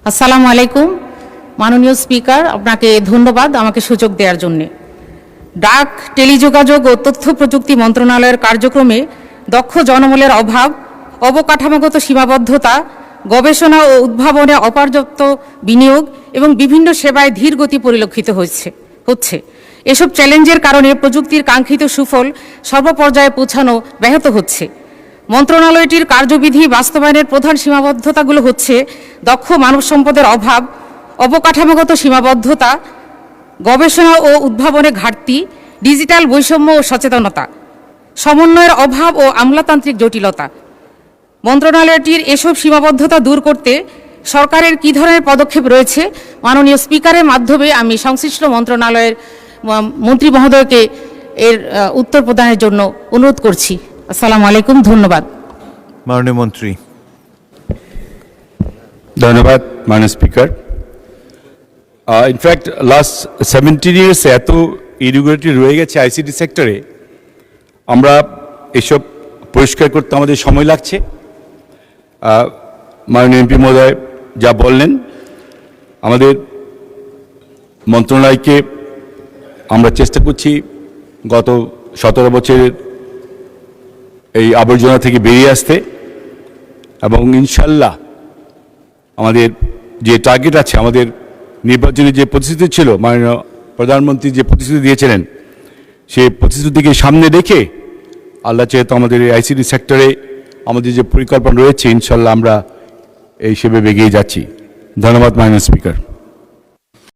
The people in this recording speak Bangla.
আসসালামু আলাইকুম। মাননীয় স্পিকার, আপনাকে ধন্যবাদ আমাকে সুযোগ দেওয়ার জন্য। ডাক, টেলিযোগাযোগ ও তথ্য প্রযুক্তি মন্ত্রণালয়ের কার্যক্রমে দক্ষ জনবলের অভাব, অবকাঠামোগত সীমাবদ্ধতা, গবেষণা ও উদ্ভাবনে অপর্যাপ্ত বিনিয়োগ এবং বিভিন্ন সেবায় ধীর গতি পরিলক্ষিত হচ্ছে। এসব চ্যালেঞ্জের কারণে প্রযুক্তির কাঙ্ক্ষিত সুফল সর্বপর্যায়ে পৌঁছানো ব্যাহত হচ্ছে। মন্ত্রণালয়টির কার্যবিধি বাস্তবায়নের প্রধান সীমাবদ্ধতাগুলো হচ্ছে দক্ষ মানব সম্পদের অভাব, অবকাঠামোগত সীমাবদ্ধতা, গবেষণা ও উদ্ভাবনে ঘাটতি, ডিজিটাল বৈষম্য ও সচেতনতা, সমন্বয়ের অভাব ও আমলাতান্ত্রিক জটিলতা। মন্ত্রণালয়টির এসব সীমাবদ্ধতা দূর করতে সরকারের কী ধরনের পদক্ষেপ রয়েছে, মাননীয় স্পিকারের মাধ্যমে আমি সংশ্লিষ্ট মন্ত্রণালয়ের মন্ত্রী মহোদয়কে এর উত্তর প্রদানের জন্য অনুরোধ করছি। আসসালামু আলাইকুম, ধন্যবাদ। মাননীয় মন্ত্রী। ধন্যবাদ মাননীয় স্পিকার। ইনফ্যাক্ট লাস্ট 17 ইয়ার্স এত ইরেগুলারিটি রয়ে গেছে আইসিটি সেক্টরে, আমরা এসব পরিষ্কার করতে আমাদের সময় লাগছে। মাননীয় এমপি মহোদয় যা বললেন, আমাদের মন্ত্রণালয়কে আমরা চেষ্টা করছি গত 17 বছরের এই আবর্জনা থেকে বেরিয়ে আসতে, এবং ইনশাল্লাহ আমাদের যে টার্গেট আছে, আমাদের নির্বাচনী যে প্রতিশ্রুতি ছিল, মাননীয় প্রধানমন্ত্রী যে প্রতিশ্রুতি দিয়েছিলেন, সেই প্রতিশ্রুতিকে সামনে রেখে আল্লাহ চেয়ে তো আমাদের এই আইসিটি সেক্টরে আমাদের যে পরিকল্পনা রয়েছে, ইনশাল্লাহ আমরা এই হিসেবে এগিয়ে যাচ্ছি। ধন্যবাদ মাননীয় স্পিকার।